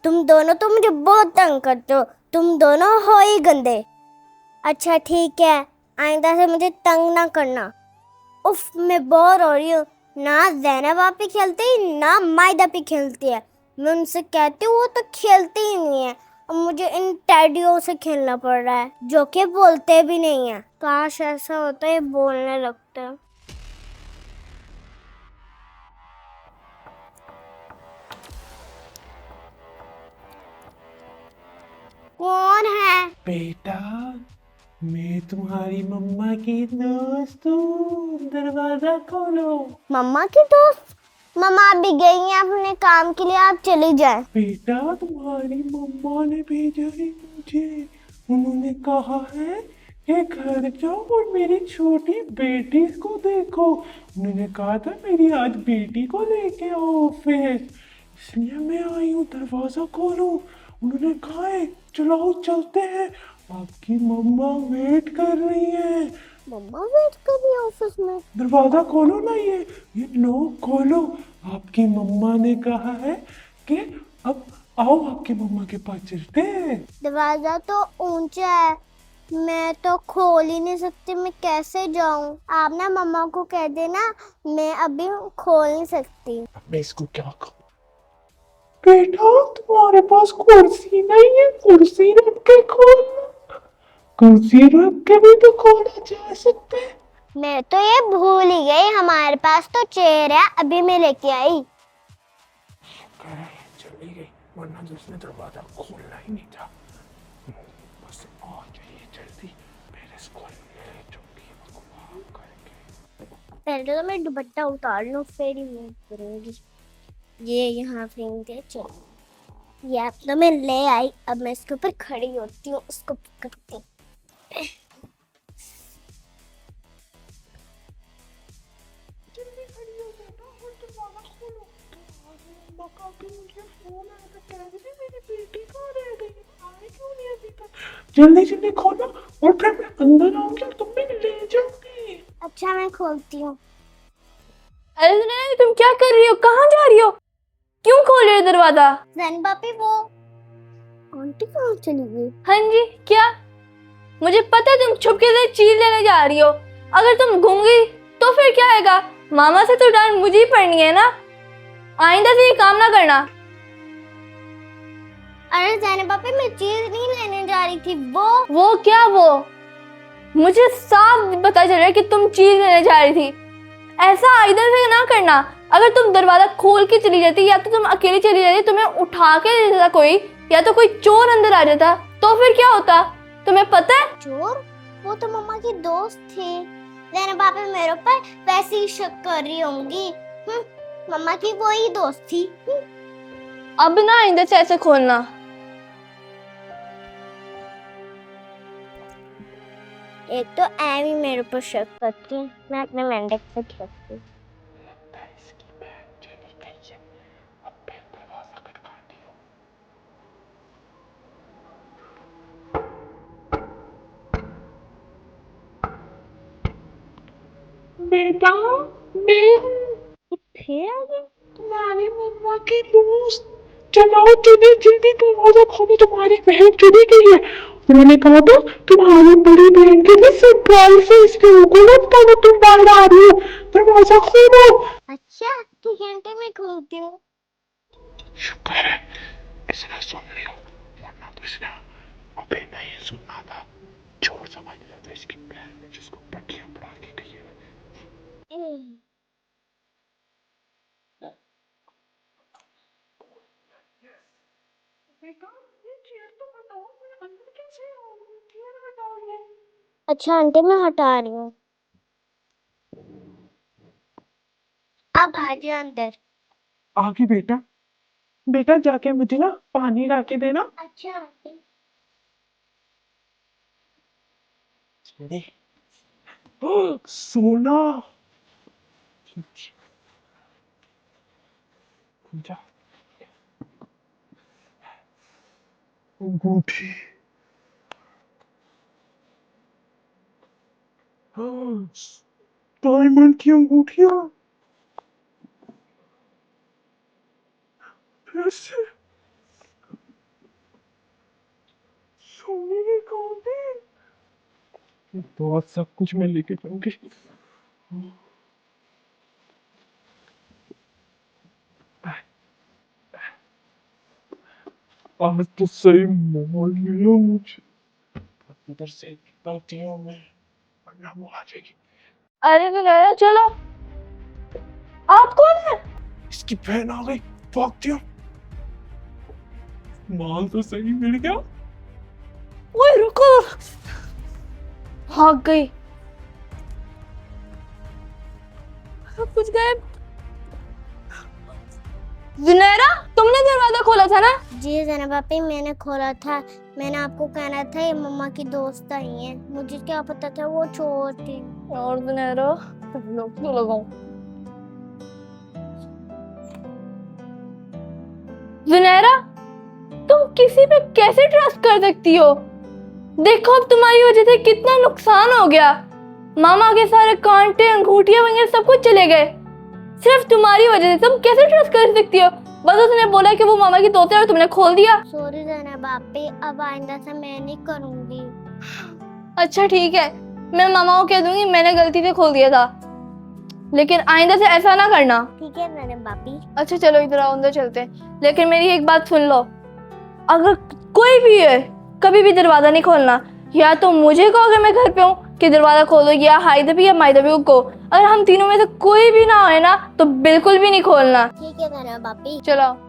तुम दोनों तो मुझे बहुत तंग करते हो। तुम दोनों हो ही गंदे। अच्छा ठीक है, आइंदा से मुझे तंग ना करना। उफ, मैं बोर हो रही हूँ। ना ज़ैनब आपी खेलती ना मायदा भी खेलती है। मैं उनसे कहती हूँ, वो तो खेलती ही नहीं है। और मुझे इन टैडियों से खेलना पड़ रहा है जो कि बोलते भी नहीं है। काश ऐसा होता है, बोलने लगते हैं। कौन है? बेटा, मैं तुम्हारी मम्मा की दोस्त हूँ। दरवाजा खोलो। मम्मा की दोस्त? मम्मा अभी गई हैं अपने काम के लिए, आप चली जाएं। बेटा, तुम्हारी मम्मा ने भेजा है मुझे। उन्होंने कहा है कि घर जाओ और मेरी छोटी बेटी को देखो। उन्होंने कहा था मेरी आज बेटी को लेके आओ ऑफिस, इसलिए मैं आई हूँ। दरवाजा खोलो। उन्होंने कहा है चलो चलते हैं, आपकी मम्मा वेट कर रही है। मम्मा वेट कर रही है ऑफिस में? दरवाजा खोलो ना, ये लो खोलो। आपकी मम्मा ने कहा है कि अब आओ, आपकी मम्मा के पास चलते हैं। दरवाजा तो ऊंचा है, मैं तो खोल ही नहीं सकती। मैं कैसे जाऊं? आप ना मम्मा को कह देना, मैं अभी खोल नहीं सकती। अब मैं इसको क्या कहूँ? बेटा, तुम्हारे पास कुर्सी नहीं है? कुर्सी रख के खोलना। कुर्सी रख के भी तो खोला जा सकता है। मैं तो ये भूल ही गई, हमारे पास तो चेयर है, अभी मैं लेके आई। चली गई, वरना तो उसने दरवाजा खोलना ही नहीं था। बस आ जाइए जल्दी, मेरे स्कूल में चुप्पी बकवास करके। पहले तो मैं दुपट्टा उतार लूं, फिर ही मूव करूंगी। ये यहाँ फेंक दे। चलो, ये अब तो मैं ले आई। अब मैं इसके ऊपर खड़ी होती हूँ, उसको पकड़ती हूँ। जल्दी खड़ी हो बेटा और दरवाजा खोलो। तुम्हारी अम्मा का भी मुझे फोन आया था, कह रही थी मेरी बेटी कहाँ रह गई, आई क्यों नहीं अभी तक। जल्दी जल्दी खोलो और फिर मैं अंदर आऊंगी और तुम्हें ले जाऊंगी। अच्छा, मैं खोलती हूँ। अरे सुनैना, तुम क्या कर रही हो? कहाँ जा रही हो? क्यों खोल रहे हो दरवाजा? जैन पापी, वो आंटी कहाँ चली गई? हाँ जी, क्या? मुझे पता है तुम छुपके से चीज लेने जा रही हो। अगर तुम घूम गई तो फिर क्या आएगा? मामा से तो डांट मुझे ही पड़नी है ना। आइंदा से ये काम ना करना। अरे जैन पापी, मैं चीज नहीं लेने जा रही थी। वो क्या वो? मुझे साफ पता चल रहा है कि तुम चीज लेने जा रही थी। ऐसा इधर से ना करना। अगर तुम दरवाजा खोल के चली जाती या तो तुम अकेली चली जाती, तुम्हें उठा के ले जाता कोई, या तो कोई चोर अंदर आ जाता, तो फिर क्या होता? तुम्हें पता है? चोर? वो तो मम्मा की दोस्त थी। जैन पापी मेरे ऊपर वैसे ही शक कर रही होंगी। मम्मा की वो ही दोस्त थी। अब ना आइंदा से ऐसे खोलना। एक तो एमी मेरे ऊपर शक करती है, मैं अपने मेंढक पे खेलती हूँ। इसकी बहन चली गई है, अब फिर दरवाजा खटखटाती हूँ। बेटा, मैं फिर आ गई। तुम्हारी मम्मा की दोस्त। चलो जल्दी जल्दी दरवाजा खोलो, तुम्हारी बहन चली गई है। उन्होंने कहा था तुम्हारी बड़ी बहन के लिए सरप्राइज है, इसलिए उनको लगता है तुम बाहर आ रही हो। दरवाजा खोलो। अच्छा ठीक है आंटी, मैं खोलती हूँ। शुक्र है इसने सुन लिया, वरना तो इसने अभी नहीं सुनना था। चोर समझ लिया था इसकी बहन ने, जिसको पट्टियां पड़ा के गई है। बेटा, ये चेयर तो हटाओ, मैं अंदर कैसे आऊँ? चेयर हटाओ ये। अच्छा आंटी, मैं हटा रही हूँ। अब आ जाओ अंदर। आगे बेटा, बेटा जाके मुझे ना पानी ला के देना। अच्छा आंटी। जल्दी। सोना। जा, अंगूठी। डायमंड की अंगूठियां। पैसे। तो आज सब कुछ मैं लेके जाऊंगी। आज तो सही माहौल मिला मुझे। इधर से निकलती हूँ मैं, वरना वो आ जाएगी। अरे जुनैरा चलो। आप कौन है? इसकी बहन आ गई, भागती हूँ। माल तो सही मिल गया। ओए रुको। भाग गई। सब कुछ गायब। जुनैरा तुमने दरवाजा खोला था ना? जी ज़ैनब आपी, मैंने खोला था। मैंने आपको कहना था ये मम्मा की दोस्त आई हैं। मुझे क्या पता था वो चोर थी। और जुनैरा लोग क्यों लगाऊं? जुनैरा तुम किसी पे कैसे ट्रस्ट कर सकती हो? देखो अब तुम्हारी वजह से कितना नुकसान हो गया। मामा के सारे कांटे अंगूठियां वगैरह सब कुछ चले गए सिर्फ तुम्हारी वजह से। तुम कैसे ट्रस्ट कर सकती हो? बस उसने बोला कि वो मामा की दोस्त है और तुमने खोल दिया। सॉरी ज़ैनब आपी, अब आइंदा से मैं नहीं करूंगी। अच्छा ठीक है, मैं मामा को कह दूंगी मैंने गलती से खोल दिया था, लेकिन आइंदा से ऐसा ना करना। ठीक है ज़ैनब आपी। अच्छा चलो इधर आओ, अंदर चलते हैं। लेकिन मेरी एक बात सुन लो, अगर कोई भी है कभी भी दरवाजा नहीं खोलना। या तो मुझे कहो अगर मैं घर पे हूँ कि दरवाजा खोलो, या हाइदर या माइदर को। अगर हम तीनों में से कोई भी ना आए ना तो बिल्कुल भी नहीं खोलना। ठीक है ज़ैनब आपी। चलो।